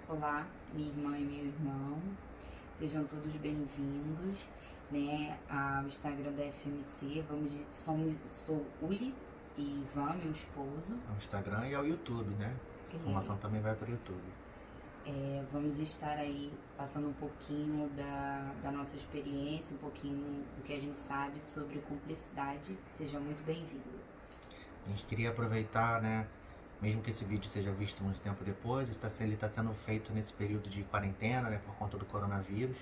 Olá, minha irmã e meu irmão, sejam todos bem-vindos, né, ao Instagram da FMC. Sou Uli e Ivan, meu esposo. Ao Instagram e ao YouTube, né? A informação também vai para o YouTube. Vamos estar aí passando um pouquinho da nossa experiência, um pouquinho do que a gente sabe sobre cumplicidade. Seja muito bem-vindo. A gente queria aproveitar, né? Mesmo que esse vídeo seja visto muito tempo depois, ele está sendo feito nesse período de quarentena, né? Por conta do coronavírus.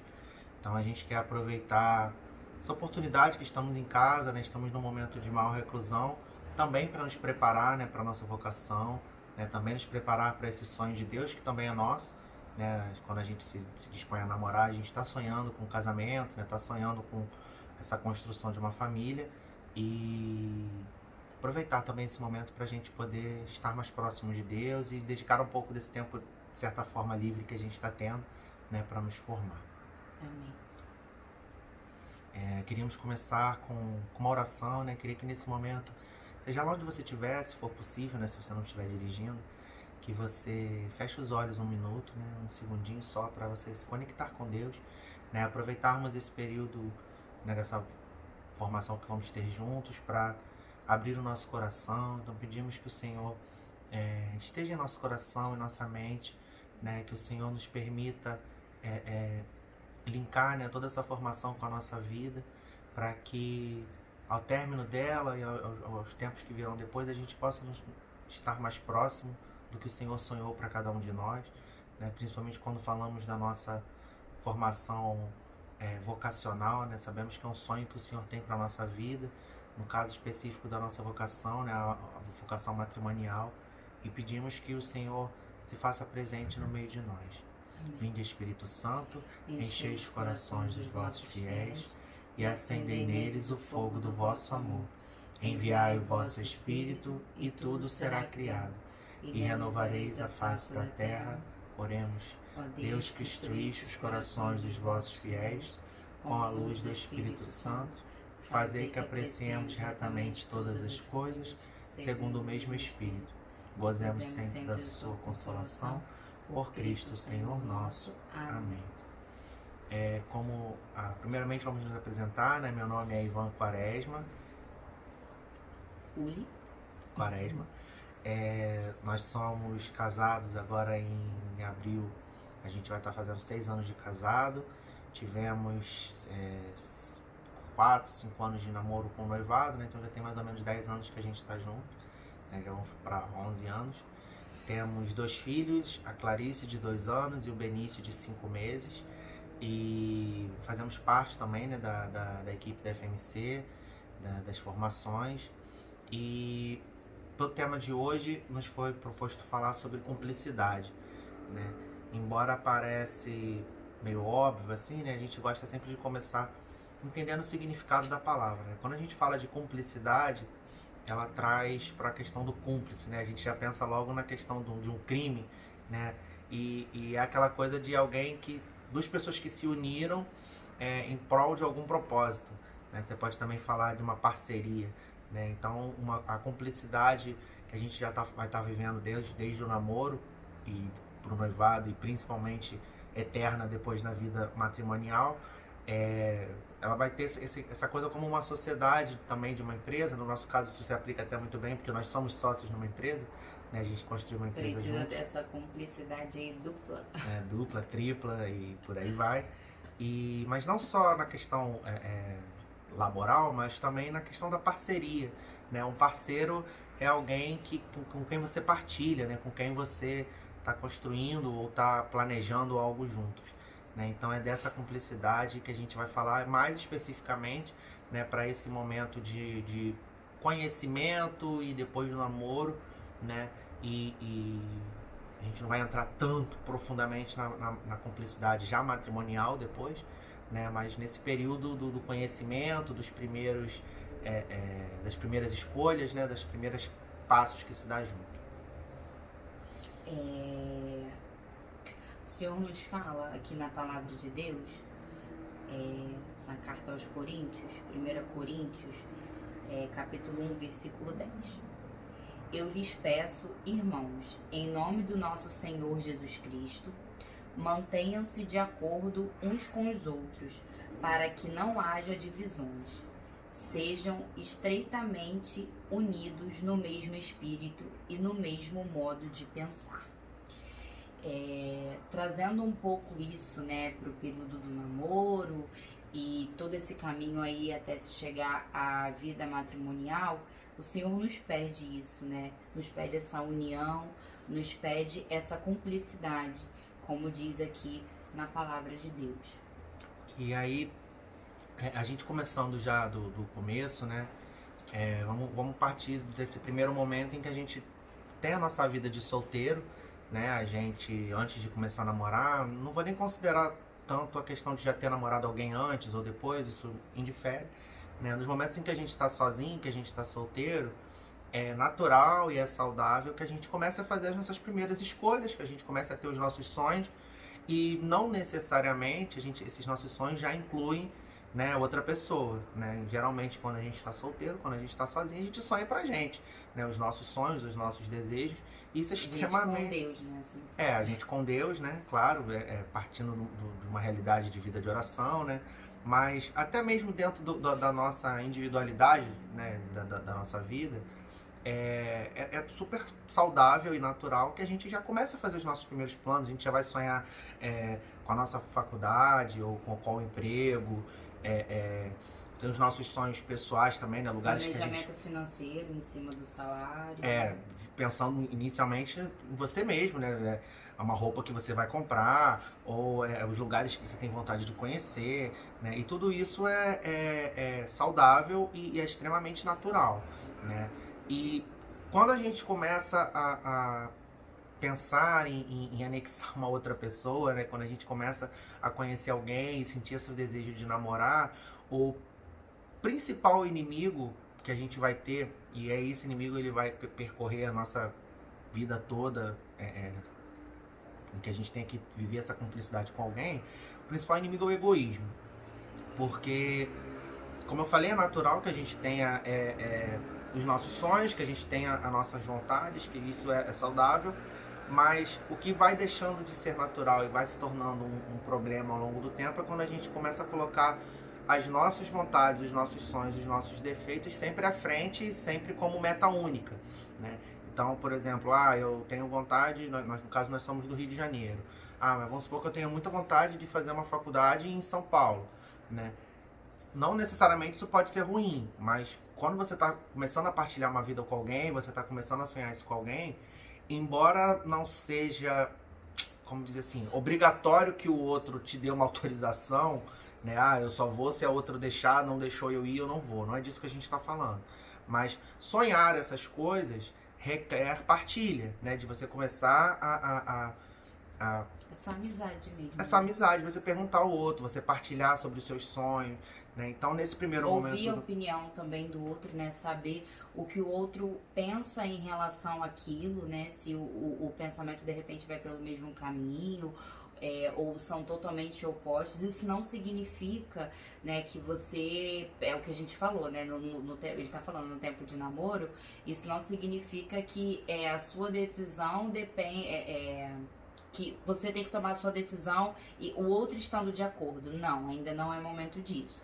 Então a gente quer aproveitar essa oportunidade que estamos em casa, né? Estamos num momento de maior reclusão, também para nos preparar, né? Para a nossa vocação, né? Também nos preparar para esse sonho de Deus que também é nosso, né? Quando a gente se dispõe a namorar, a gente está sonhando com um casamento, né? Está sonhando com essa construção de uma família e aproveitar também esse momento para a gente poder estar mais próximo de Deus e dedicar um pouco desse tempo, de certa forma, livre que a gente está tendo, né? Para nos formar. Amém. Queríamos começar com uma oração, né? Queria que nesse momento, seja lá onde você estiver, se for possível, né? Se você não estiver dirigindo, que você feche os olhos um minuto, né? Um segundinho só para você se conectar com Deus, né? Aproveitarmos esse período, né? Dessa formação que vamos ter juntos para abrir o nosso coração. Então pedimos que o Senhor esteja em nosso coração e nossa mente, né? Que o Senhor nos permita linkar, né, toda essa formação com a nossa vida, para que ao término dela e aos tempos que virão depois, a gente possa estar mais próximo do que o Senhor sonhou para cada um de nós, né, principalmente quando falamos da nossa formação vocacional, né, sabemos que é um sonho que o Senhor tem para a nossa vida, no caso específico da nossa vocação, né, a vocação matrimonial, e pedimos que o Senhor se faça presente no meio de nós. Vinde, Espírito Santo, enchei os corações dos vossos fiéis e acendei neles o fogo do vosso amor. Enviai o vosso Espírito e tudo será criado, e renovareis a face da terra. Oremos. Deus que instruíste os corações dos vossos fiéis com a luz do Espírito Santo, fazei que apreciemos retamente todas as coisas segundo o mesmo Espírito. Gozemos sempre da sua consolação. Por Cristo, Senhor nosso. Amém. Primeiramente vamos nos apresentar, né? Meu nome é Ivan Quaresma. Uli. Quaresma. Nós somos casados agora em abril. A gente vai estar fazendo 6 anos de casado. Tivemos 4, 5 anos de namoro com noivado, né? Então já tem mais ou menos 10 anos que a gente está junto, né? Já vamos para 11 anos. Temos 2 filhos, a Clarice de 2 anos e o Benício de 5 meses. E fazemos parte também, né, da equipe da FMC, das formações. E pelo tema de hoje nos foi proposto falar sobre cumplicidade, né? Embora pareça meio óbvio assim, né, a gente gosta sempre de começar entendendo o significado da palavra, né? Quando a gente fala de cumplicidade, ela traz para a questão do cúmplice, né? A gente já pensa logo na questão de um crime, né? E é aquela coisa de alguém duas pessoas que se uniram em prol de algum propósito, né? Você pode também falar de uma parceria, né? Então a cumplicidade que a gente já vai estar vivendo desde o namoro e pro noivado e principalmente eterna depois na vida matrimonial, ela vai ter essa coisa como uma sociedade também de uma empresa. No nosso caso isso se aplica até muito bem, porque nós somos sócios numa empresa, né? A gente construiu uma empresa juntos. Precisa dessa cumplicidade aí dupla. Dupla, tripla e por aí vai. Mas não só na questão laboral, mas também na questão da parceria, né? Um parceiro é alguém com quem você partilha, né? Com quem você está construindo ou está planejando algo juntos, né? Então é dessa cumplicidade que a gente vai falar mais especificamente, né, para esse momento de conhecimento e depois do namoro, né? E a gente não vai entrar tanto profundamente na cumplicidade já matrimonial depois, né? Mas nesse período do conhecimento, das primeiras escolhas, né? Das primeiras passos que se dá junto. O Senhor nos fala aqui na palavra de Deus, na carta aos Coríntios, 1 Coríntios, capítulo 1, versículo 10. eu lhes peço, irmãos, em nome do nosso Senhor Jesus Cristo, mantenham-se de acordo uns com os outros, para que não haja divisões. Sejam estreitamente unidos no mesmo espírito e no mesmo modo de pensar. Trazendo um pouco isso, né, para o período do namoro e todo esse caminho aí até se chegar à vida matrimonial, o Senhor nos pede isso, né? Nos pede essa união, nos pede essa cumplicidade, como diz aqui na palavra de Deus. E aí, a gente começando já do começo, né? Vamos partir desse primeiro momento em que a gente tem a nossa vida de solteiro, né? A gente, antes de começar a namorar, não vou nem considerar tanto a questão de já ter namorado alguém antes ou depois, isso indifere, né? Nos momentos em que a gente está sozinho, que a gente está solteiro, é natural e é saudável que a gente comece a fazer as nossas primeiras escolhas, que a gente comece a ter os nossos sonhos, e não necessariamente esses nossos sonhos já incluem, né, outra pessoa, né? Geralmente quando a gente está solteiro, quando a gente está sozinho, a gente sonha pra gente, né? Os nossos sonhos, os nossos desejos. Isso é extremamente... com Deus, né? Assim, a gente com Deus, né? Claro, partindo de uma realidade de vida de oração, né? Mas até mesmo dentro da nossa individualidade, né? Da nossa vida, é super saudável e natural que a gente já comece a fazer os nossos primeiros planos. A gente já vai sonhar com a nossa faculdade ou com qual emprego, tem os nossos sonhos pessoais também, né? Lugares que a gente... Planejamento financeiro em cima do salário. Pensando inicialmente em você mesmo, né? Uma roupa que você vai comprar, ou os lugares que você tem vontade de conhecer, né? E tudo isso é saudável e é extremamente natural, né? E quando a gente começa a pensar em anexar uma outra pessoa, né? Quando a gente começa a conhecer alguém e sentir esse desejo de namorar, o principal inimigo que a gente vai ter, e esse inimigo ele vai percorrer a nossa vida toda, em que a gente tem que viver essa cumplicidade com alguém, o principal inimigo é o egoísmo. Porque, como eu falei, é natural que a gente tenha os nossos sonhos, que a gente tenha as nossas vontades, que isso é saudável, mas o que vai deixando de ser natural e vai se tornando um problema ao longo do tempo é quando a gente começa a colocar as nossas vontades, os nossos sonhos, os nossos defeitos sempre à frente e sempre como meta única, né? Então, por exemplo, eu tenho vontade, no caso nós somos do Rio de Janeiro, mas vamos supor que eu tenho muita vontade de fazer uma faculdade em São Paulo, né? Não necessariamente isso pode ser ruim, mas quando você está começando a partilhar uma vida com alguém, você está começando a sonhar isso com alguém, embora não seja, como dizer assim, obrigatório que o outro te dê uma autorização, né? Eu só vou se a outra deixar, não deixou eu ir, eu não vou. Não é disso que a gente está falando. Mas sonhar essas coisas requer partilha, né? De você começar essa amizade mesmo. Essa amizade, você perguntar ao outro, você partilhar sobre os seus sonhos, né? Então, nesse primeiro momento... Ouvir a opinião também do outro, né? Saber o que o outro pensa em relação àquilo, né? Se o pensamento, de repente, vai pelo mesmo caminho... ou são totalmente opostos. Isso não significa, né, que você, é o que a gente falou, né, ele tá falando no tempo de namoro, isso não significa que a sua decisão depende, que você tem que tomar a sua decisão e o outro estando de acordo. Não, ainda não é momento disso.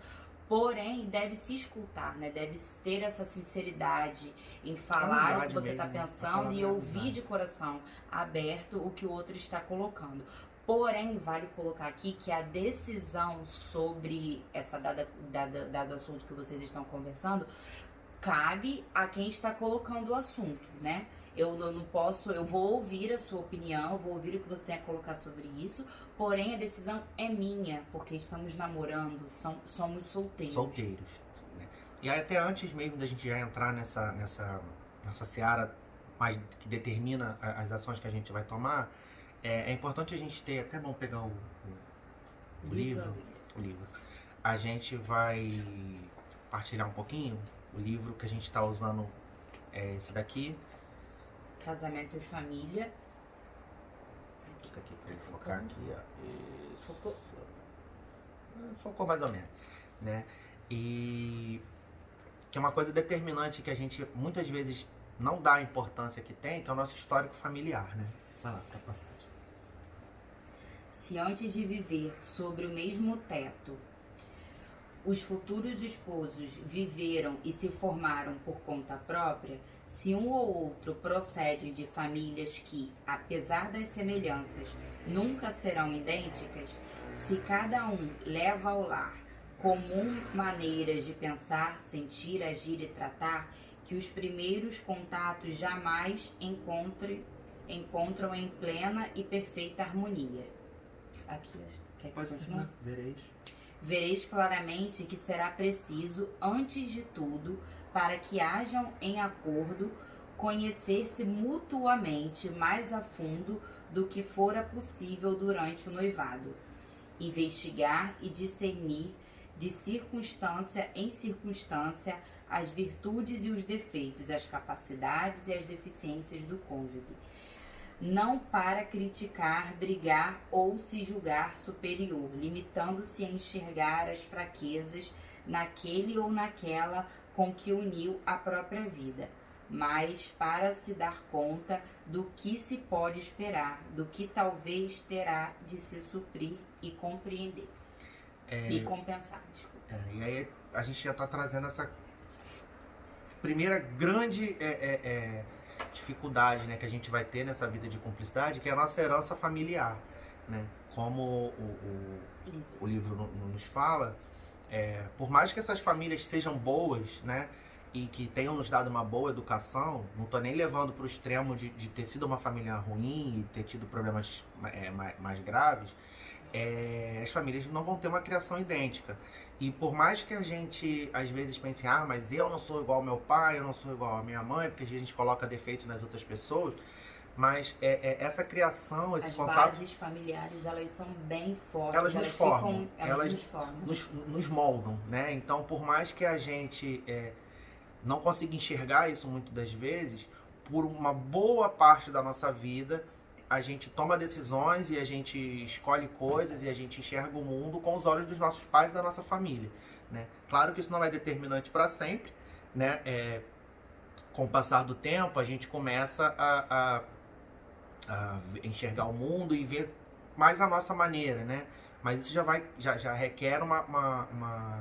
Porém, deve se escutar, né? Deve ter essa sinceridade em falar o que você está pensando e ouvir de coração aberto o que o outro está colocando. Porém, vale colocar aqui que a decisão sobre essa dado assunto que vocês estão conversando cabe a quem está colocando o assunto, né? Eu não posso, eu vou ouvir a sua opinião, vou ouvir o que você tem a colocar sobre isso, porém a decisão é minha, porque estamos namorando, somos solteiros. Solteiros, né? E aí, até antes mesmo da gente já entrar nessa seara mais que determina as ações que a gente vai tomar, é importante a gente ter, até bom pegar o livro. A gente vai partilhar um pouquinho. O livro que a gente está usando é esse daqui. Casamento e Família. Fica aqui para ele focar aqui, ó. Isso. Focou mais ou menos, né? E que é uma coisa determinante que a gente muitas vezes não dá a importância que tem, que é o nosso histórico familiar, né? Vai lá, pra passagem. Se antes de viver sobre o mesmo teto, os futuros esposos viveram e se formaram por conta própria, se um ou outro procede de famílias que, apesar das semelhanças, nunca serão idênticas, se cada um leva ao lar comum maneiras de pensar, sentir, agir e tratar, que os primeiros contatos jamais encontram em plena e perfeita harmonia. Aqui, quer que Pode continue? Vereis. Vereis claramente que será preciso, antes de tudo, para que hajam em acordo, conhecer-se mutuamente mais a fundo do que fora possível durante o noivado, investigar e discernir de circunstância em circunstância as virtudes e os defeitos, as capacidades e as deficiências do cônjuge, não para criticar, brigar ou se julgar superior, limitando-se a enxergar as fraquezas naquele ou naquela com que uniu a própria vida, mas para se dar conta do que se pode esperar, do que talvez terá de se suprir e compreender. E compensar, desculpa. E aí a gente já está trazendo essa primeira grande dificuldade, né, que a gente vai ter nessa vida de cumplicidade, que é a nossa herança familiar, né? Como o livro nos fala, por mais que essas famílias sejam boas, né, e que tenham nos dado uma boa educação, não estou nem levando para o extremo de ter sido uma família ruim e ter tido problemas mais graves, as famílias não vão ter uma criação idêntica. E por mais que a gente às vezes pense, mas eu não sou igual ao meu pai, eu não sou igual à minha mãe, porque a gente coloca defeitos nas outras pessoas, mas essa criação, esse contato... As bases familiares, elas são bem fortes. Elas nos formam, elas nos moldam, né? Então, por mais que a gente não consiga enxergar isso muitas das vezes, por uma boa parte da nossa vida, a gente toma decisões e a gente escolhe coisas e a gente enxerga o mundo com os olhos dos nossos pais e da nossa família, né? Claro que isso não é determinante para sempre, né? Com o passar do tempo, a gente começa a enxergar o mundo e ver mais a nossa maneira, né? Mas isso já requer uma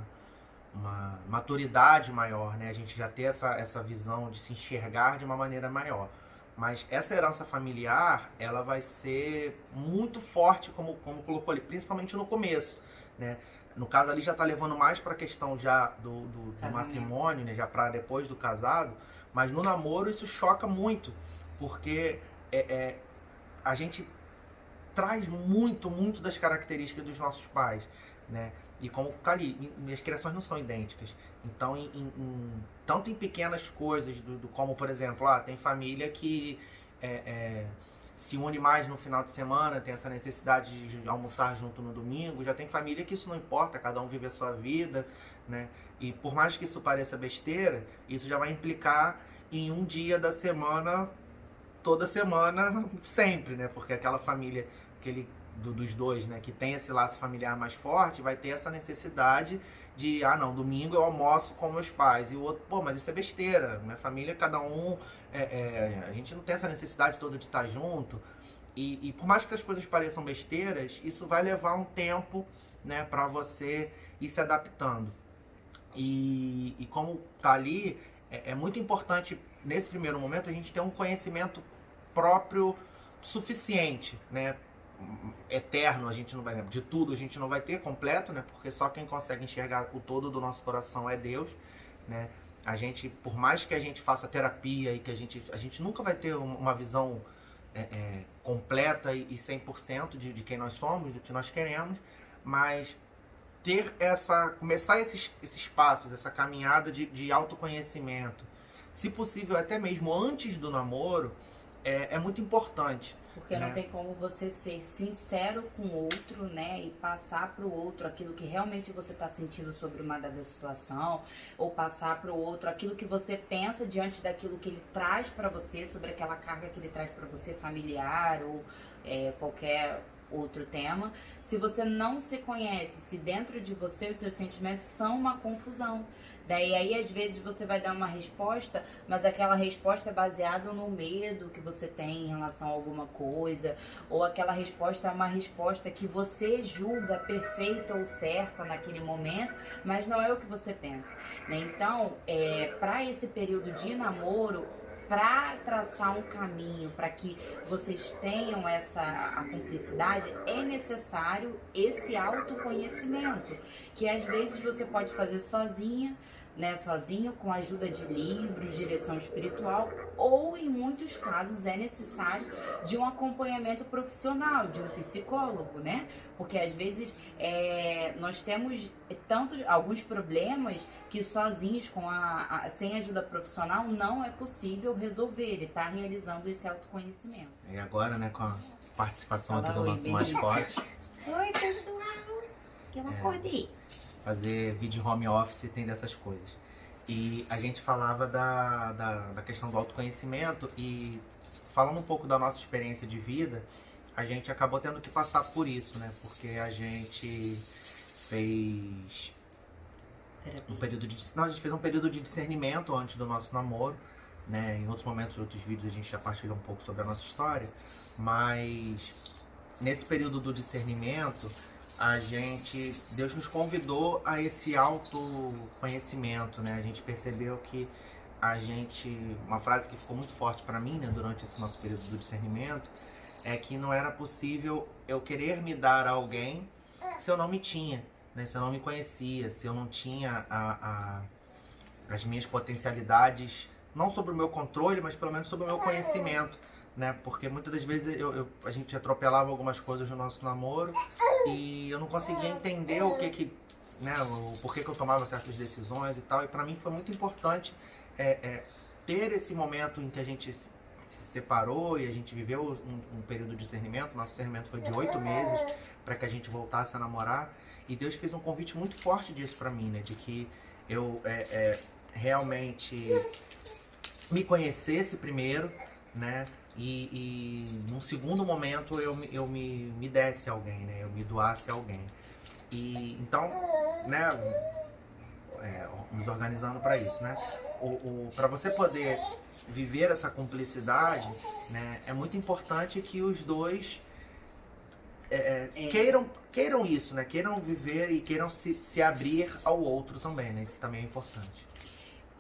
maturidade maior, né? A gente já ter essa visão de se enxergar de uma maneira maior. Mas essa herança familiar, ela vai ser muito forte, como colocou ali, principalmente no começo, né? No caso ali já está levando mais para a questão já do matrimônio, né? Já para depois do casado. Mas no namoro isso choca muito, porque a gente traz muito das características dos nossos pais, né? E como tá ali, as criações não são idênticas. Então, tanto em pequenas coisas, como por exemplo, tem família que se une mais no final de semana, tem essa necessidade de almoçar junto no domingo. Já tem família que isso não importa, cada um vive a sua vida, né? E por mais que isso pareça besteira, isso já vai implicar em um dia da semana, toda semana, sempre, né? Porque aquela família, dos dois, né, que tem esse laço familiar mais forte, vai ter essa necessidade de, não, domingo eu almoço com meus pais, e o outro, mas isso é besteira, minha família, cada um, a gente não tem essa necessidade toda de estar junto, e por mais que essas coisas pareçam besteiras, isso vai levar um tempo, né, para você ir se adaptando, e como tá ali, é muito importante, nesse primeiro momento, a gente ter um conhecimento próprio suficiente, né, eterno, a gente não vai, de tudo a gente não vai ter completo, né? Porque só quem consegue enxergar o todo do nosso coração é Deus, né? A gente, por mais que a gente faça terapia e que a gente nunca vai ter uma visão completa e 100% de quem nós somos, do que nós queremos, mas começar esses passos, essa caminhada de autoconhecimento, se possível até mesmo antes do namoro, é muito importante. Porque não tem como você ser sincero com o outro, né? E passar pro outro aquilo que realmente você tá sentindo sobre uma dada situação. Ou passar pro outro aquilo que você pensa diante daquilo que ele traz pra você, sobre aquela carga que ele traz pra você, familiar ou qualquer outro tema. Se você não se conhece, se dentro de você os seus sentimentos são uma confusão. Daí aí às vezes você vai dar uma resposta, mas aquela resposta é baseada no medo que você tem em relação a alguma coisa, ou aquela resposta é uma resposta que você julga perfeita ou certa naquele momento, mas não é o que você pensa, né? Então, para esse período de namoro, para traçar um caminho para que vocês tenham a cumplicidade, é necessário esse autoconhecimento, que às vezes você pode fazer sozinha, né, sozinho, com a ajuda de livros, direção espiritual, ou em muitos casos é necessário de um acompanhamento profissional, de um psicólogo, né? Porque às vezes nós temos alguns problemas que sozinhos, sem ajuda profissional, não é possível resolver. Ele está realizando esse autoconhecimento. E agora, né, com a participação aqui do Oi, nosso Benício. mascote, Oi, pessoal! Eu acordei. fazer vídeo home office tem dessas coisas. E a gente falava da questão do autoconhecimento, e falando um pouco da nossa experiência de vida, a gente acabou tendo que passar por isso, né? Porque a gente fez a gente fez um período de discernimento antes do nosso namoro, né? Em outros momentos, em outros vídeos, a gente já partilhou um pouco sobre a nossa história, mas nesse período do discernimento, Deus nos convidou a esse autoconhecimento, né? A gente percebeu que uma frase que ficou muito forte para mim, né, durante esse nosso período do discernimento, é que não era possível eu querer me dar a alguém se eu não me tinha, né? Se eu não me conhecia, se eu não tinha as minhas potencialidades, não sobre o meu controle, mas pelo menos sobre o meu conhecimento, né? Porque muitas das vezes a gente atropelava algumas coisas no nosso namoro e eu não conseguia entender né, o porquê que eu tomava certas decisões e tal. E para mim foi muito importante ter esse momento em que a gente se separou e a gente viveu um período de discernimento. Nosso discernimento foi de 8 meses para que a gente voltasse a namorar. E Deus fez um convite muito forte disso para mim, né? De que eu realmente me conhecesse primeiro, né? E num segundo momento eu me desse a alguém, né? Eu me doasse a alguém. E então, né? Nos organizando para isso, né? Para você poder viver essa cumplicidade, né? É muito importante que os dois queiram isso, né? Queiram viver e queiram se abrir ao outro também, né? Isso também é importante.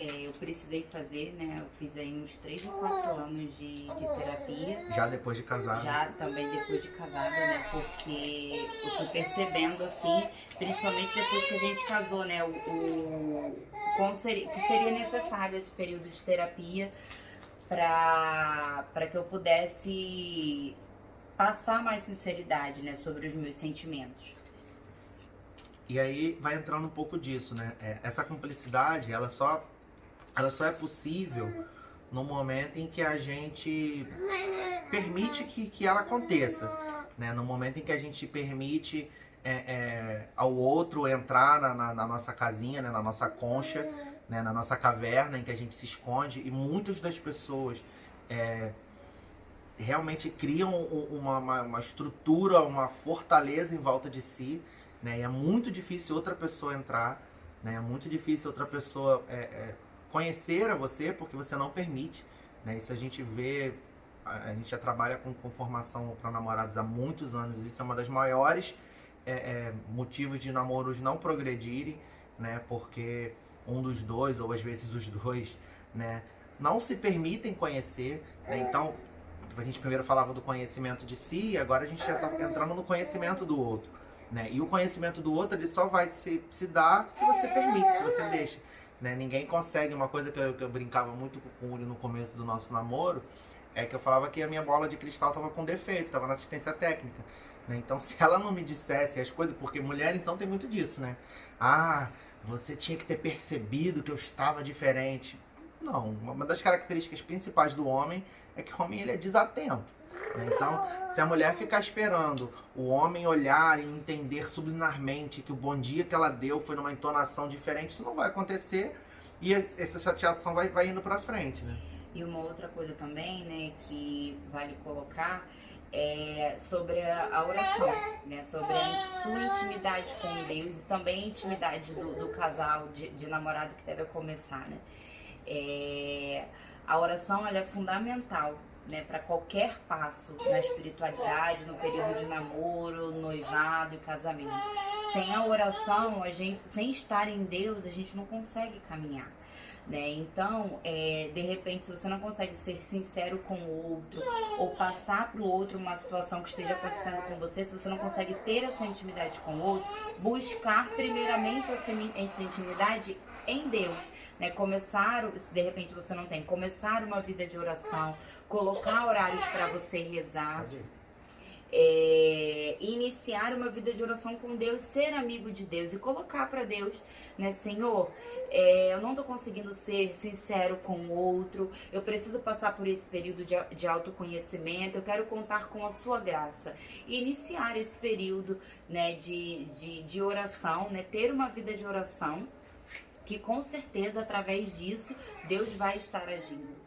Eu precisei fazer, né? Eu fiz aí uns 3 ou 4 anos de terapia. Já depois de casada? Já também depois de casada, né? Porque eu fui percebendo, assim, principalmente depois que a gente casou, né? Que seria necessário esse período de terapia para que eu pudesse passar mais sinceridade, né? Sobre os meus sentimentos. E aí vai entrando um pouco disso, né? Essa cumplicidade, ela só é possível no momento em que a gente permite que ela aconteça, né? No momento em que a gente permite ao outro entrar na nossa casinha, né? Na nossa concha, né? Na nossa caverna em que a gente se esconde. E muitas das pessoas realmente criam uma estrutura, uma fortaleza em volta de si, né? E é muito difícil outra pessoa entrar, né? É muito difícil outra pessoa conhecer a você, porque você não permite, né? Isso a gente vê, a gente já trabalha com formação para namorados há muitos anos. Isso é uma das maiores motivos de namoros não progredirem, né? Porque um dos dois, ou às vezes os dois, né, não se permitem conhecer, né? Então, a gente primeiro falava do conhecimento de si, e agora a gente já está entrando no conhecimento do outro, né? E o conhecimento do outro, ele só vai se dar se você permite, se você deixa, né? Ninguém consegue. Uma coisa que eu brincava muito com o Uli no começo do nosso namoro, é que eu falava que a minha bola de cristal estava com defeito, estava na assistência técnica, né? Então, se ela não me dissesse as coisas, porque mulher então tem muito disso, né? Ah, você tinha que ter percebido que eu estava diferente. Não, uma das características principais do homem é que o homem, ele é desatento, né? Então, se a mulher ficar esperando o homem olhar e entender subliminarmente que o bom dia que ela deu foi numa entonação diferente, isso não vai acontecer, e essa chateação vai indo pra frente, né? E uma outra coisa também, né, que vale colocar, sobre a oração, né? Sobre a sua intimidade com Deus e também a intimidade do casal, de namorado que deve começar, né? A oração, ela é fundamental, né, para qualquer passo na espiritualidade, no período de namoro, noivado e casamento. Sem a oração, sem estar em Deus, a gente não consegue caminhar, né? Então, de repente, se você não consegue ser sincero com o outro ou passar para o outro uma situação que esteja acontecendo com você, se você não consegue ter essa intimidade com o outro, buscar primeiramente essa intimidade em Deus, né? De repente você não tem, começar uma vida de oração, colocar horários para você rezar, iniciar uma vida de oração com Deus, ser amigo de Deus e colocar para Deus, né, Senhor, eu não tô conseguindo ser sincero com o outro, eu preciso passar por esse período de autoconhecimento, eu quero contar com a sua graça. E iniciar esse período, né, de oração, né, ter uma vida de oração, que com certeza através disso Deus vai estar agindo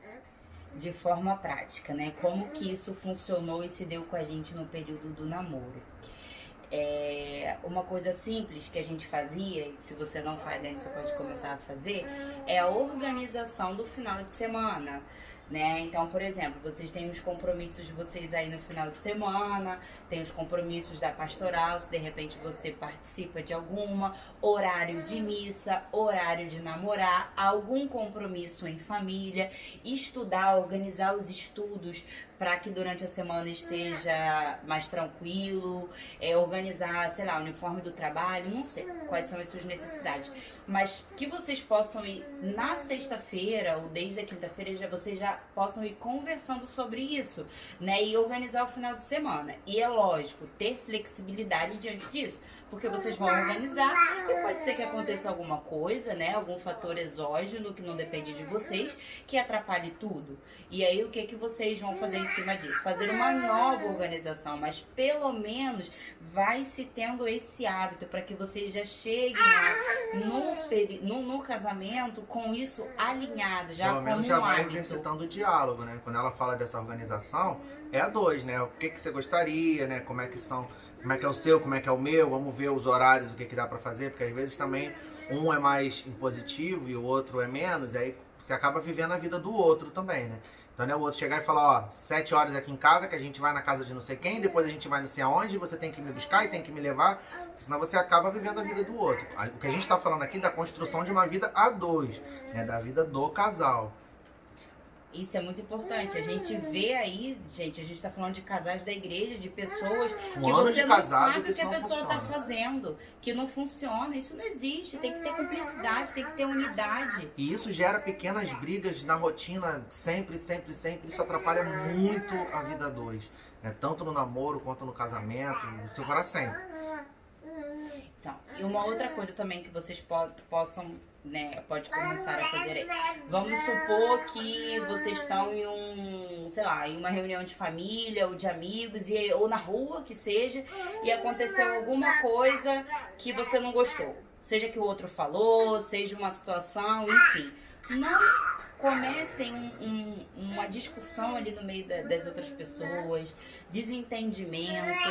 de forma prática, né? Como que isso funcionou e se deu com a gente no período do namoro. Uma coisa simples que a gente fazia, e se você não faz ainda, você pode começar a fazer, é a organização do final de semana, né? Então, por exemplo, vocês têm os compromissos de vocês aí no final de semana, tem os compromissos da pastoral, se de repente você participa de alguma, horário de missa, horário de namorar, algum compromisso em família, estudar, organizar os estudos para que durante a semana esteja mais tranquilo, organizar, sei lá, o uniforme do trabalho, não sei quais são as suas necessidades, mas que vocês possam ir na sexta-feira ou desde a quinta-feira, vocês já possam ir conversando sobre isso, né, e organizar o final de semana. E é lógico, ter flexibilidade diante disso, porque vocês vão organizar e pode ser que aconteça alguma coisa, né, algum fator exógeno que não depende de vocês, que atrapalhe tudo. E aí o que vocês vão fazer em cima disso? Fazer uma nova organização, mas pelo menos vai se tendo esse hábito para que vocês já cheguem lá no casamento com isso alinhado, já pelo como menos já vai hábito. exercitando o diálogo, né? Quando ela fala dessa organização, é a dois, né? O que você gostaria, né? Como é que é o seu, como é que é o meu, vamos ver os horários, o que dá pra fazer, porque às vezes também um é mais impositivo e o outro é menos, e aí você acaba vivendo a vida do outro também, né? Então, né, o outro chegar e falar, ó, 7 horas aqui em casa, que a gente vai na casa de não sei quem, depois a gente vai não sei aonde, você tem que me buscar e tem que me levar, senão você acaba vivendo a vida do outro. O que a gente tá falando aqui é da construção de uma vida a dois, né, da vida do casal. Isso é muito importante. A gente vê aí, gente, a gente tá falando de casais da igreja, de pessoas que você não sabe o que a pessoa tá fazendo, que não funciona. Isso não existe. Tem que ter cumplicidade, tem que ter unidade. E isso gera pequenas brigas na rotina, sempre, sempre, sempre. Isso atrapalha muito a vida a dois, né? Tanto no namoro quanto no casamento, isso para sempre. Então, e uma outra coisa também que vocês possam, né, pode começar a fazer aí. Vamos supor que vocês estão em uma reunião de família ou de amigos, ou na rua, que seja, e aconteceu alguma coisa que você não gostou. Seja que o outro falou, seja uma situação, enfim. Não comecem uma discussão ali no meio das outras pessoas, desentendimento.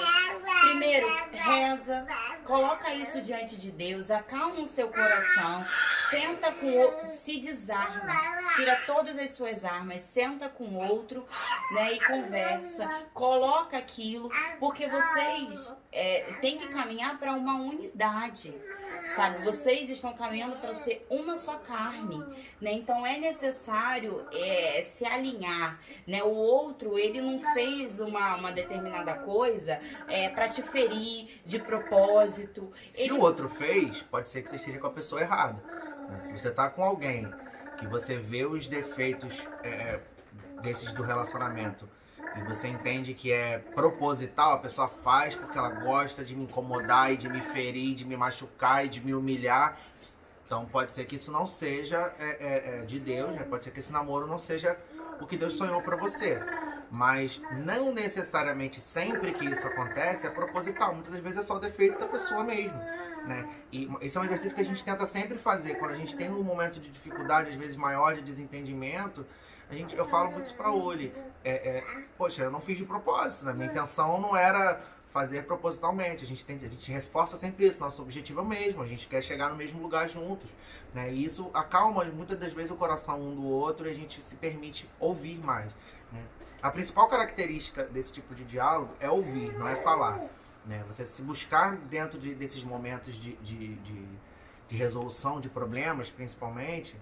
Primeiro, reza, coloca isso diante de Deus, acalma o seu coração, senta com o outro, se desarma, tira todas as suas armas, senta com o outro, né, e conversa, coloca aquilo, porque vocês têm que caminhar para uma unidade. Sabe, vocês estão caminhando para ser uma só carne, né? Então é necessário se alinhar, né? O outro, ele não fez uma determinada coisa para te ferir de propósito. Se o outro fez, pode ser que você esteja com a pessoa errada, né? Se você tá com alguém que você vê os defeitos desses do relacionamento e você entende que é proposital, a pessoa faz porque ela gosta de me incomodar e de me ferir, de me machucar e de me humilhar, então pode ser que isso não seja de Deus, né? Pode ser que esse namoro não seja o que Deus sonhou pra você. Mas não necessariamente sempre que isso acontece é proposital, muitas das vezes é só o defeito da pessoa mesmo, né? E esse é um exercício que a gente tenta sempre fazer quando a gente tem um momento de dificuldade, às vezes maior, de desentendimento. eu falo muito isso pra Uli. Poxa, eu não fiz de propósito, né? Minha intenção não era fazer propositalmente. A gente reforça sempre isso. Nosso objetivo é o mesmo. A gente quer chegar no mesmo lugar juntos, né? E isso acalma muitas das vezes o coração um do outro e a gente se permite ouvir mais, né? A principal característica desse tipo de diálogo é ouvir, não é falar, né? Você se buscar dentro desses momentos de resolução de problemas, principalmente,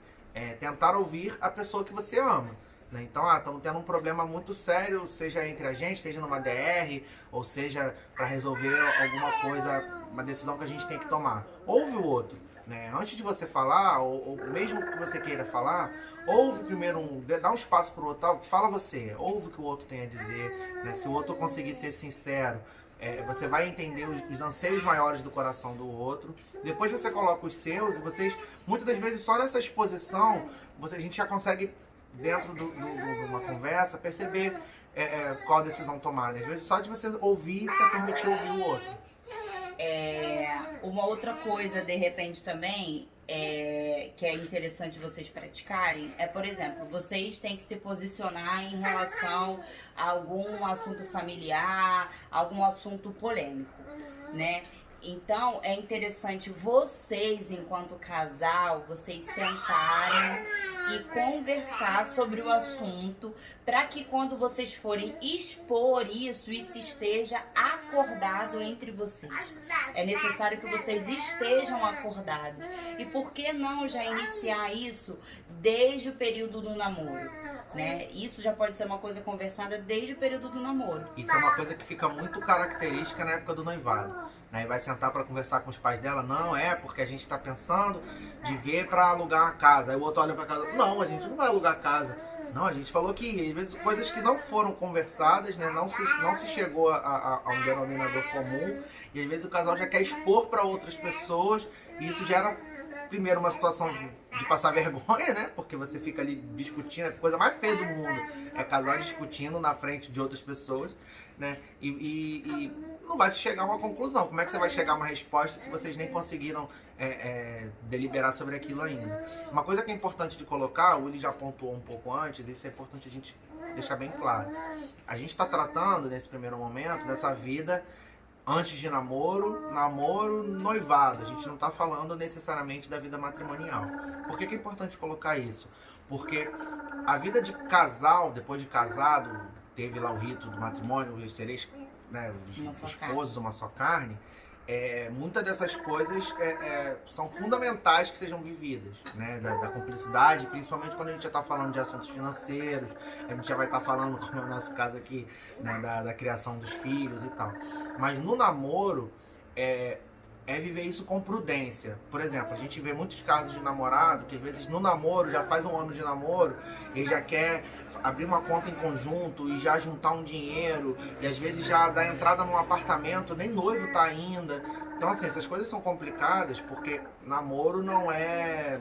tentar ouvir a pessoa que você ama, né? Então, estamos tendo um problema muito sério, seja entre a gente, seja numa DR, ou seja para resolver alguma coisa, uma decisão que a gente tem que tomar. Ouve o outro, né? Antes de você falar, ou mesmo que você queira falar, ouve primeiro, dá um espaço para o outro, fala você, ouve o que o outro tem a dizer, né? Se o outro conseguir ser sincero, você vai entender os anseios maiores do coração do outro. Depois você coloca os seus e vocês, muitas das vezes, só nessa exposição, a gente já consegue, dentro de uma conversa, perceber qual decisão tomar, né? Às vezes só de você ouvir, você permitir ouvir o outro. Uma outra coisa, de repente, também, que é interessante vocês praticarem, por exemplo, vocês têm que se posicionar em relação a algum assunto familiar, algum assunto polêmico, né? Então, é interessante vocês, enquanto casal, vocês sentarem e conversar sobre o assunto, para que quando vocês forem expor isso esteja acordado entre vocês. É necessário que vocês estejam acordados. E por que não já iniciar isso desde o período do namoro, né? Isso já pode ser uma coisa conversada desde o período do namoro. Isso é uma coisa que fica muito característica na época do noivado, né? E vai sentar para conversar com os pais dela, não, porque a gente está pensando de ver para alugar uma casa. Aí o outro olha para casa, não, a gente não vai alugar casa. Não, a gente falou que às vezes coisas que não foram conversadas, né? Não se chegou a um denominador comum, e às vezes o casal já quer expor para outras pessoas, e isso gera primeiro uma situação de passar vergonha, né? Porque você fica ali discutindo, a coisa mais feia do mundo é casal discutindo na frente de outras pessoas, né? E não vai se chegar a uma conclusão. Como é que você vai chegar a uma resposta se vocês nem conseguiram deliberar sobre aquilo ainda? Uma coisa que é importante de colocar, o Willi já pontuou um pouco antes, e isso é importante a gente deixar bem claro. A gente está tratando, nesse primeiro momento, dessa vida antes de namoro, noivado. A gente não está falando necessariamente da vida matrimonial. Por que é importante colocar isso? Porque a vida de casal, depois de casado, teve lá o rito do matrimônio, os seres, né, os esposos, uma só carne. Muitas dessas coisas são fundamentais que sejam vividas, né? Da cumplicidade, principalmente quando a gente já está falando de assuntos financeiros, a gente já vai estar falando, como é o nosso caso aqui, né, da criação dos filhos e tal. Mas no namoro, viver isso com prudência. Por exemplo, a gente vê muitos casos de namorado que às vezes no namoro, já faz um ano de namoro, ele já quer abrir uma conta em conjunto e já juntar um dinheiro, e às vezes já dá entrada num apartamento, nem noivo tá ainda. Então assim, essas coisas são complicadas porque namoro não é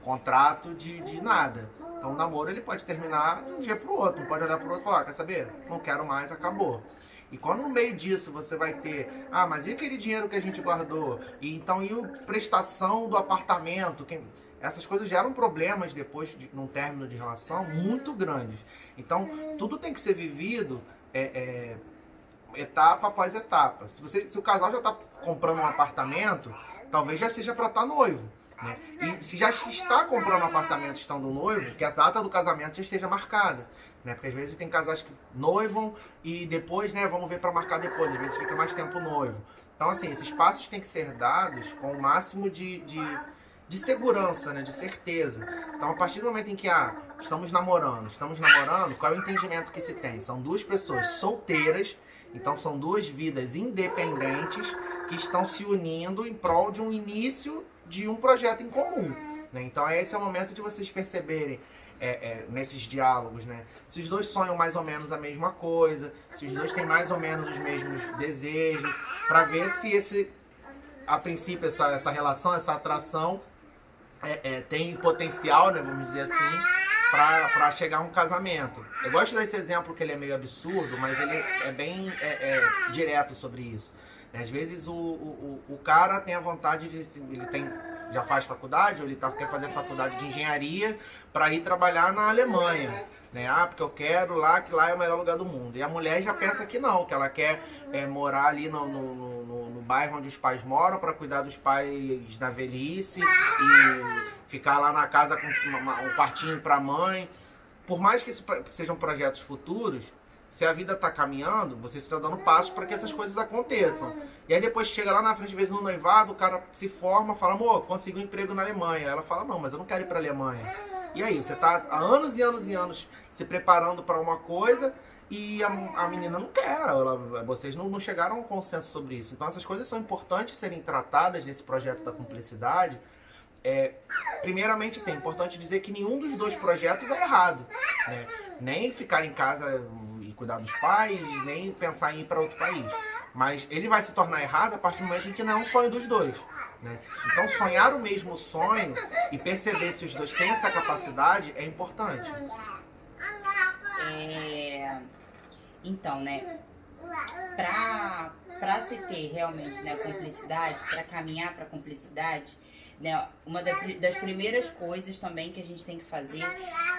contrato de nada. Então o namoro ele pode terminar de um dia pro outro, não pode olhar pro outro e falar, quer saber? Não quero mais, acabou. E quando no meio disso você vai ter, mas e aquele dinheiro que a gente guardou? E então, e a prestação do apartamento? Essas coisas geram problemas depois, num término de relação, muito grandes. Então, tudo tem que ser vivido etapa após etapa. Se o casal já está comprando um apartamento, talvez já seja para estar noivo, né? E se já está comprando um apartamento estando noivo, que a data do casamento já esteja marcada, né? Porque às vezes tem casais que noivam e depois, né, vamos ver para marcar depois, às vezes fica mais tempo noivo. Então assim, esses passos têm que ser dados com o máximo de segurança, né, de certeza. Então a partir do momento em que estamos namorando, qual é o entendimento que se tem? São duas pessoas solteiras, então são duas vidas independentes que estão se unindo em prol de um início de um projeto em comum, né? Então esse é o momento de vocês perceberem nesses diálogos, né, se os dois sonham mais ou menos a mesma coisa, se os dois têm mais ou menos os mesmos desejos, para ver se a princípio essa relação, essa atração tem potencial, né, vamos dizer assim, para chegar a um casamento. Eu gosto desse exemplo que ele é meio absurdo, mas ele é bem direto sobre isso. Às vezes o cara tem a vontade de... já faz faculdade, ou ele quer fazer faculdade de engenharia para ir trabalhar na Alemanha. Né? Ah, porque eu quero lá, que lá é o melhor lugar do mundo. E a mulher já pensa que não, que ela quer morar ali no bairro onde os pais moram para cuidar dos pais na velhice e ficar lá na casa com um quartinho para a mãe. Por mais que isso sejam projetos futuros, se a vida está caminhando, você está dando passos para que essas coisas aconteçam. E aí depois chega lá na frente, às vezes no noivado, o cara se forma, fala, amor, consegui um emprego na Alemanha. Ela fala, não, mas eu não quero ir para a Alemanha. E aí, você está há anos e anos e anos se preparando para uma coisa e a menina não quer. Vocês não chegaram a um consenso sobre isso. Então essas coisas são importantes serem tratadas nesse projeto da cumplicidade. Primeiramente, assim, é importante dizer que nenhum dos dois projetos é errado. Né? Nem ficar em casa e cuidar dos pais, nem pensar em ir para outro país. Mas ele vai se tornar errado a partir do momento em que não é um sonho dos dois. Né? Então, sonhar o mesmo sonho e perceber se os dois têm essa capacidade é importante. Então, né, para se ter realmente, né, cumplicidade, para caminhar para cumplicidade, né, uma das primeiras coisas também que a gente tem que fazer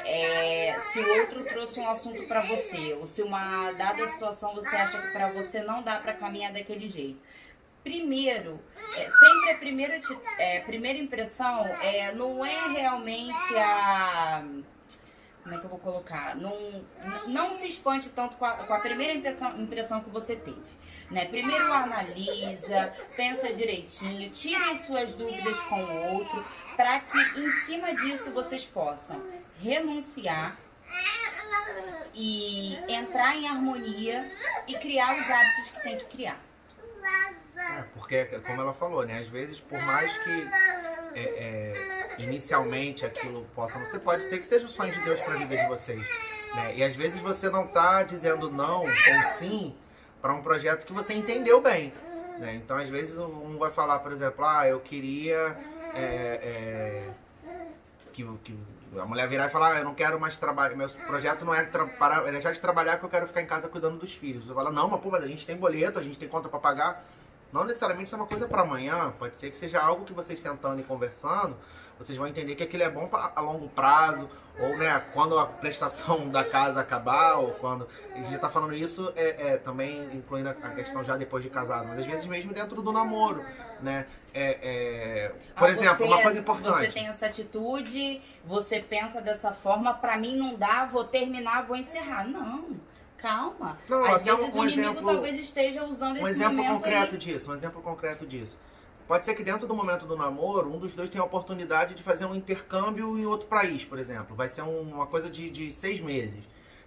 é se o outro trouxe um assunto para você, ou se uma dada situação você acha que para você não dá para caminhar daquele jeito. Primeiro, sempre a primeira impressão não é realmente a... Como é que eu vou colocar? Não se espante tanto com a primeira impressão que você teve. Né? Primeiro analisa, pensa direitinho, tire as suas dúvidas com o outro, para que em cima disso vocês possam renunciar e entrar em harmonia e criar os hábitos que tem que criar. Porque, como ela falou, né? Às vezes, por mais que inicialmente aquilo possa... Você pode ser que seja o sonho de Deus para a vida de vocês. Né? E às vezes você não está dizendo não ou sim para um projeto que você entendeu bem. Né? Então, às vezes, um vai falar, por exemplo, eu queria que a mulher virar e falar, eu não quero mais trabalhar, meu projeto não é deixar de trabalhar, porque eu quero ficar em casa cuidando dos filhos. Eu falo, não, mas a gente tem boleto, a gente tem conta para pagar. Não necessariamente isso é uma coisa para amanhã, pode ser que seja algo que vocês sentando e conversando, vocês vão entender que aquilo é bom a longo prazo, ou né, quando a prestação da casa acabar, ou quando... A gente está falando isso também incluindo a questão já depois de casado, mas às vezes mesmo dentro do namoro, né? Por exemplo, uma coisa importante. Você tem essa atitude, você pensa dessa forma, para mim não dá, vou terminar, vou encerrar. Não. Calma. Não, às vezes o inimigo talvez esteja usando esse momento. Um exemplo concreto disso. Pode ser que dentro do momento do namoro, um dos dois tenha a oportunidade de fazer um intercâmbio em outro país, por exemplo. Vai ser uma coisa de 6 meses.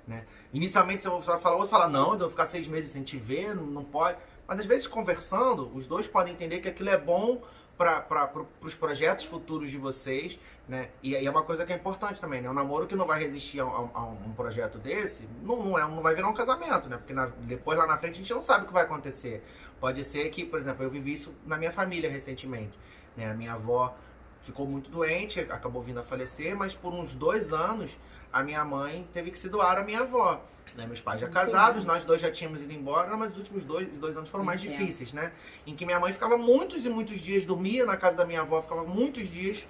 Né? Inicialmente você vai falar, o outro fala, não, eu vou ficar 6 meses sem te ver, não pode. Mas às vezes conversando, os dois podem entender que aquilo é bom para os projetos futuros de vocês, né? E é uma coisa que é importante também, né? Um namoro que não vai resistir a um projeto desse, não vai virar um casamento, né? Porque depois lá na frente a gente não sabe o que vai acontecer. Pode ser que, por exemplo, eu vivi isso na minha família recentemente, né? A minha avó ficou muito doente, acabou vindo a falecer, mas por uns 2 anos a minha mãe teve que se doar à minha avó. Né? Meus pais já casados, nós dois já tínhamos ido embora, mas os últimos 2 anos foram mais difíceis, né? Em que minha mãe ficava muitos e muitos dias, dormia na casa da minha avó, ficava muitos dias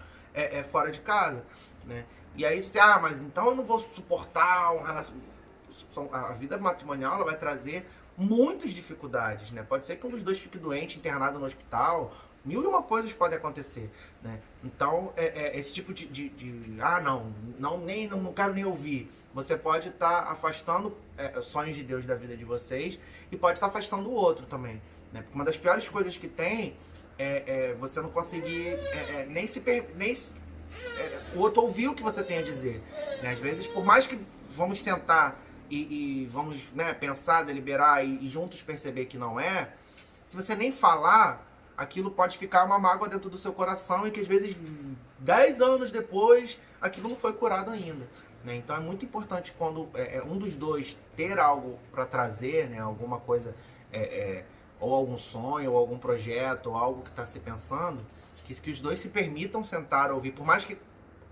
fora de casa, né? E aí você, mas então eu não vou suportar um relacionamento. A vida matrimonial ela vai trazer muitas dificuldades, né? Pode ser que um dos dois fique doente, internado no hospital, 1001 coisas podem acontecer, né? Então, esse tipo não quero nem ouvir. Você pode estar afastando sonhos de Deus da vida de vocês e pode estar afastando o outro também, né? Porque uma das piores coisas que tem é você não conseguir o outro ouvir o que você tem a dizer, né? Às vezes, por mais que vamos sentar e vamos, né, pensar, deliberar e juntos perceber que não é, se você nem falar, aquilo pode ficar uma mágoa dentro do seu coração e que às vezes 10 anos depois aquilo não foi curado ainda, né? Então é muito importante quando um dos dois ter algo para trazer, né, alguma coisa, ou algum sonho, ou algum projeto, ou algo que está se pensando, que os dois se permitam sentar, ouvir, por mais que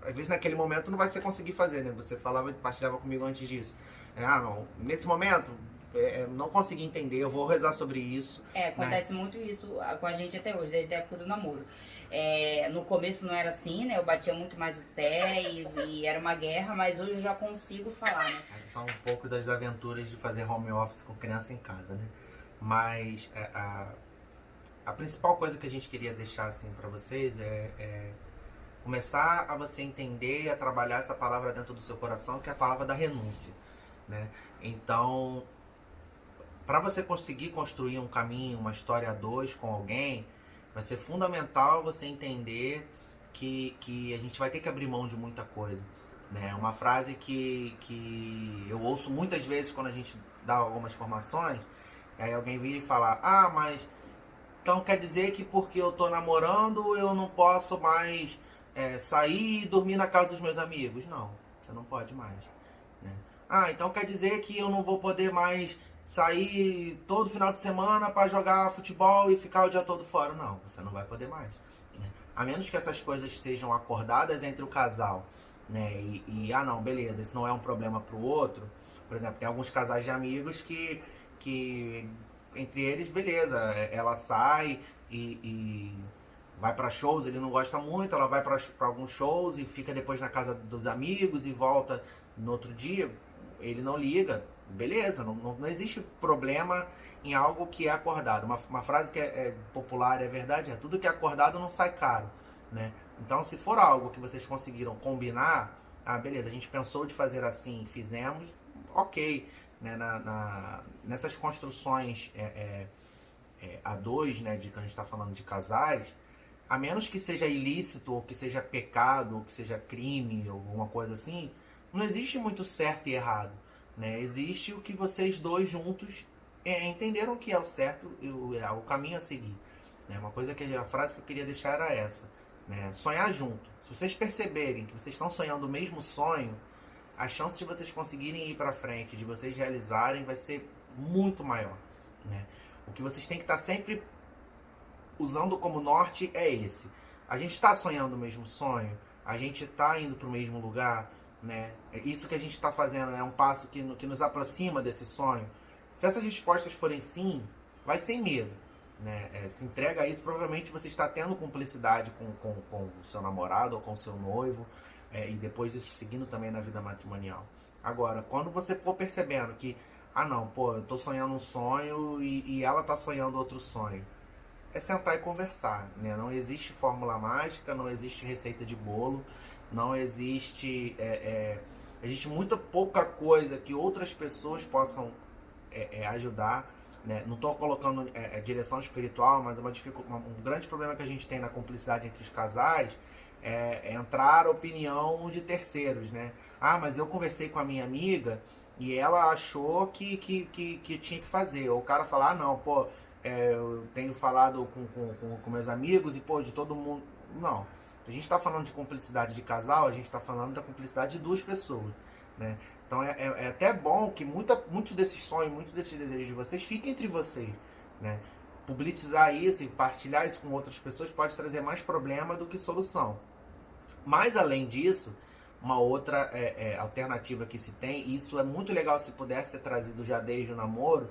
às vezes naquele momento não vai ser conseguir fazer, né? Você falava, partilhava comigo antes disso. Não, nesse momento, não consegui entender, eu vou rezar sobre isso. Acontece muito isso com a gente até hoje, desde a época do namoro. No começo não era assim, né? Eu batia muito mais o pé e era uma guerra, mas hoje eu já consigo falar, né? Essas são um pouco das aventuras de fazer home office com criança em casa, né? Mas a principal coisa que a gente queria deixar assim para vocês é começar a você entender e a trabalhar essa palavra dentro do seu coração, que é a palavra da renúncia, né? Então, para você conseguir construir um caminho, uma história a dois com alguém, vai ser fundamental você entender que a gente vai ter que abrir mão de muita coisa, né? Uma frase que eu ouço muitas vezes quando a gente dá algumas formações, aí alguém vira e fala, mas então quer dizer que porque eu tô namorando eu não posso mais sair e dormir na casa dos meus amigos? Não, você não pode mais, né? Então quer dizer que eu não vou poder mais sair todo final de semana para jogar futebol e ficar o dia todo fora? Não, você não vai poder mais, né? A menos que essas coisas sejam acordadas entre o casal, né? Não, beleza, isso não é um problema pro outro. Por exemplo, tem alguns casais de amigos que entre eles, beleza, ela sai e vai para shows, ele não gosta muito, ela vai para alguns shows e fica depois na casa dos amigos e volta no outro dia, ele não liga, beleza, não existe problema em algo que é acordado. Uma frase que é popular, é verdade, tudo que é acordado não sai caro, né? Então, se for algo que vocês conseguiram combinar, beleza, a gente pensou de fazer assim, fizemos, ok, né? Nessas construções a dois, né, de que a gente está falando de casais, a menos que seja ilícito, ou que seja pecado, ou que seja crime, alguma coisa assim, não existe muito certo e errado, né? Existe o que vocês dois juntos entenderam que é o certo e o caminho a seguir, né? A frase que eu queria deixar era essa, né? Sonhar junto. Se vocês perceberem que vocês estão sonhando o mesmo sonho, a chance de vocês conseguirem ir para frente, de vocês realizarem, vai ser muito maior, né? O que vocês têm que estar sempre usando como norte é esse. A gente está sonhando o mesmo sonho? A gente está indo para o mesmo lugar, né? Isso que a gente está fazendo é um passo que nos aproxima desse sonho? Se essas respostas forem sim, vai sem medo, né? Se entrega a isso, provavelmente você está tendo cumplicidade com o seu namorado ou com o seu noivo, e depois isso seguindo também na vida matrimonial. Agora, quando você for percebendo que, eu tô sonhando um sonho e ela tá sonhando outro sonho, é sentar e conversar, né? Não existe fórmula mágica, não existe receita de bolo, não existe... existe muita pouca coisa que outras pessoas possam ajudar, né? Não estou colocando direção espiritual, mas um grande problema que a gente tem na cumplicidade entre os casais é entrar a opinião de terceiros, né? Mas eu conversei com a minha amiga e ela achou que tinha que fazer. Ou o cara falar, eu tenho falado com meus amigos e, de todo mundo... Não. A gente está falando de cumplicidade de casal, a gente está falando da cumplicidade de duas pessoas, né? Então é até bom que muitos desses sonhos, muitos desses desejos de vocês fiquem entre vocês, né? Publicizar isso e partilhar isso com outras pessoas pode trazer mais problema do que solução. Mas, além disso, uma outra alternativa que se tem, e isso é muito legal se puder ser trazido já desde o namoro,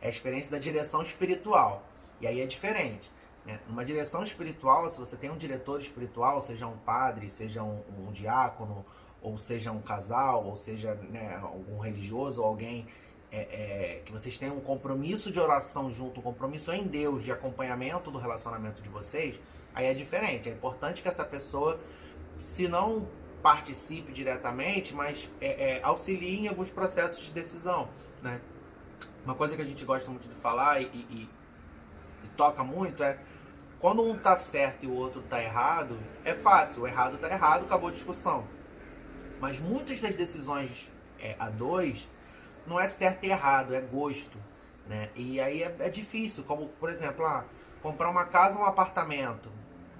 é a experiência da direção espiritual. E aí é diferente, né? Numa direção espiritual, se você tem um diretor espiritual, seja um padre, seja um diácono, ou seja um casal, ou seja, né, algum religioso, ou alguém que vocês tenham um compromisso de oração junto, um compromisso em Deus, de acompanhamento do relacionamento de vocês, aí é diferente. É importante que essa pessoa, se não participe diretamente, mas auxilie em alguns processos de decisão, né? Uma coisa que a gente gosta muito de falar e toca muito é quando um tá certo e o outro tá errado, é fácil, o errado tá errado, acabou a discussão. Mas muitas das decisões a dois não é certo e errado, é gosto, né? E aí é difícil, como por exemplo, comprar uma casa ou um apartamento.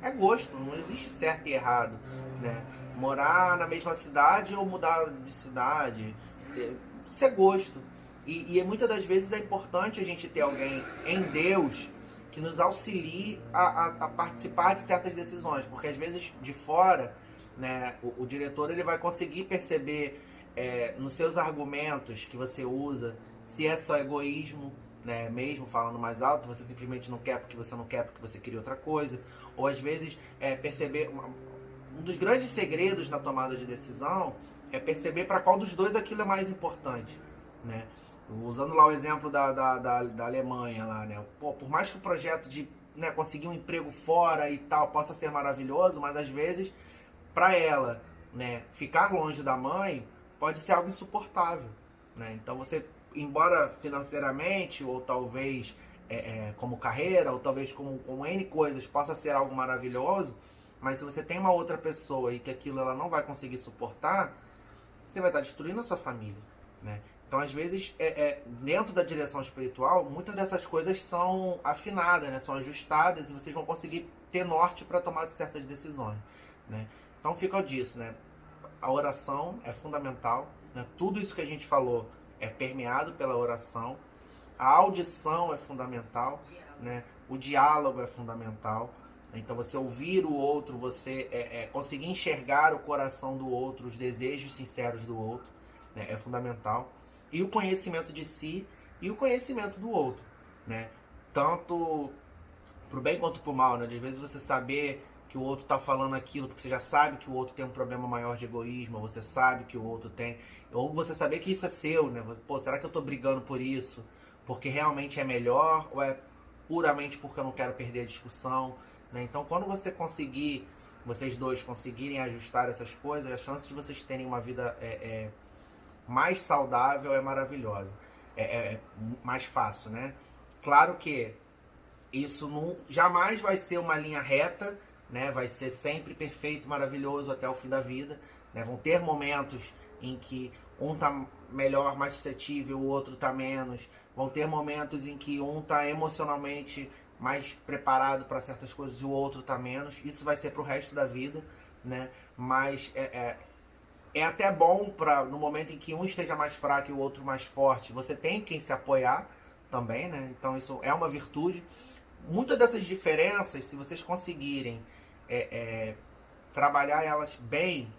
É gosto, não existe certo e errado, né? Morar na mesma cidade ou mudar de cidade, isso é gosto. E muitas das vezes é importante a gente ter alguém em Deus que nos auxilie a participar de certas decisões, porque às vezes de fora né, o diretor ele vai conseguir perceber nos seus argumentos que você usa se é só egoísmo, né, mesmo falando mais alto, você simplesmente não quer porque você não quer porque você queria outra coisa, ou às vezes perceber um dos grandes segredos na tomada de decisão é perceber para qual dos dois aquilo é mais importante, né? Usando lá o exemplo da Alemanha lá, né? Pô, por mais que o projeto de, né, conseguir um emprego fora e tal possa ser maravilhoso, mas às vezes para ela, né, ficar longe da mãe pode ser algo insuportável, né? Então você, embora financeiramente ou talvez como carreira ou talvez como N coisas possa ser algo maravilhoso, mas se você tem uma outra pessoa e que aquilo ela não vai conseguir suportar, você vai estar destruindo a sua família, né? Então, às vezes, dentro da direção espiritual, muitas dessas coisas são afinadas, né? São ajustadas e vocês vão conseguir ter norte para tomar certas decisões, né? Então, fica disso, né? A oração é fundamental, né? Tudo isso que a gente falou é permeado pela oração. A audição é fundamental, né? O diálogo é fundamental. Então, você ouvir o outro, você conseguir enxergar o coração do outro, os desejos sinceros do outro, né? É fundamental. E o conhecimento de si e o conhecimento do outro, né? Tanto pro bem quanto pro mal, né? Às vezes você saber que o outro tá falando aquilo porque você já sabe que o outro tem um problema maior de egoísmo, ou você sabe que o outro tem, ou você saber que isso é seu, né? Pô, será que eu tô brigando por isso porque realmente é melhor ou é puramente porque eu não quero perder a discussão, né? Então, quando você conseguir, vocês dois conseguirem ajustar essas coisas, a chance de vocês terem uma vida mais saudável é maravilhosa. É mais fácil, né? Claro que isso jamais vai ser uma linha reta, né? Vai ser sempre perfeito, maravilhoso até o fim da vida, né? Vão ter momentos em que um tá melhor, mais suscetível, o outro tá menos. Vão ter momentos em que um tá emocionalmente mais preparado para certas coisas e o outro tá menos. Isso vai ser pro resto da vida, né? Mas é até bom para no momento em que um esteja mais fraco e o outro mais forte, você tem quem se apoiar também, né? Então isso é uma virtude. Muitas dessas diferenças, se vocês conseguirem trabalhar elas bem,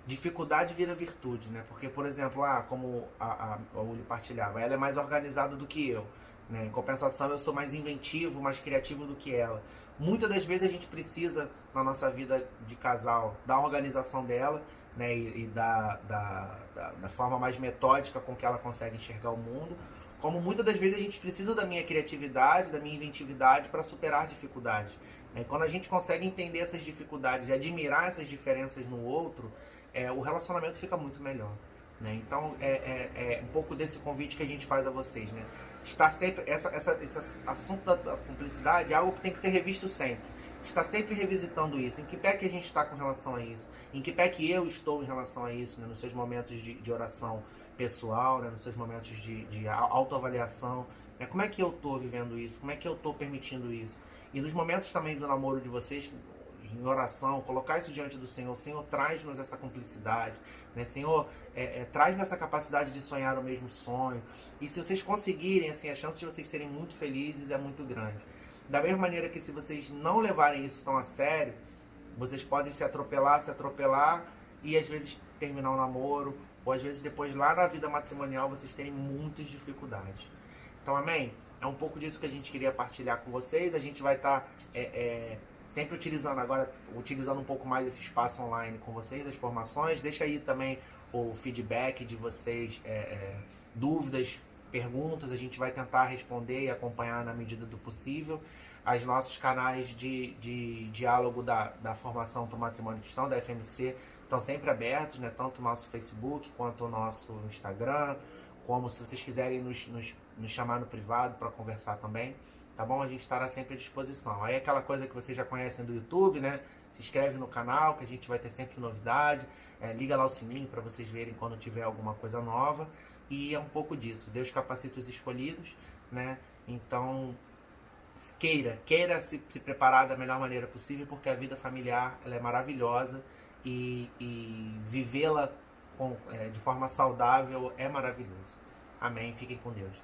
dificuldade vira virtude, né? Porque, por exemplo, como a Uli partilhava, ela é mais organizada do que eu, né? Em compensação, eu sou mais inventivo, mais criativo do que ela. Muitas das vezes a gente precisa, na nossa vida de casal, da organização dela, né? E da forma mais metódica com que ela consegue enxergar o mundo. Como muitas das vezes a gente precisa da minha criatividade, da minha inventividade para superar dificuldades. Quando a gente consegue entender essas dificuldades e admirar essas diferenças no outro, o relacionamento fica muito melhor, né? Então é um pouco desse convite que a gente faz a vocês, né? Estar sempre, esse assunto da cumplicidade é algo que tem que ser revisto sempre. Estar sempre revisitando isso. Em que pé que a gente está com relação a isso? Em que pé que eu estou em relação a isso, né? Nos seus momentos de oração pessoal, né? Nos seus momentos de autoavaliação, né? Como é que eu estou vivendo isso? Como é que eu estou permitindo isso? E nos momentos também do namoro de vocês, em oração, colocar isso diante do Senhor. Senhor, traz-nos essa cumplicidade, né? Senhor, traz-nos essa capacidade de sonhar o mesmo sonho. E se vocês conseguirem, assim, a chance de vocês serem muito felizes é muito grande. Da mesma maneira que se vocês não levarem isso tão a sério, vocês podem se atropelar e às vezes terminar o namoro, ou às vezes depois lá na vida matrimonial vocês terem muitas dificuldades. Então, amém? É um pouco disso que a gente queria partilhar com vocês. A gente vai estar sempre utilizando um pouco mais esse espaço online com vocês, das formações. Deixa aí também o feedback de vocês, dúvidas, perguntas. A gente vai tentar responder e acompanhar na medida do possível. Os nossos canais de diálogo da formação para o matrimônio cristão, da FMC, estão sempre abertos, né? Tanto o nosso Facebook quanto o nosso Instagram, como se vocês quiserem nos chamar no privado para conversar também, tá bom? A gente estará sempre à disposição. Aí aquela coisa que vocês já conhecem do YouTube, né? Se inscreve no canal, que a gente vai ter sempre novidade. Liga lá o sininho para vocês verem quando tiver alguma coisa nova. E é um pouco disso. Deus capacita os escolhidos, né? Então, queira se preparar da melhor maneira possível, porque a vida familiar ela é maravilhosa e vivê-la de forma saudável é maravilhoso. Amém. Fiquem com Deus.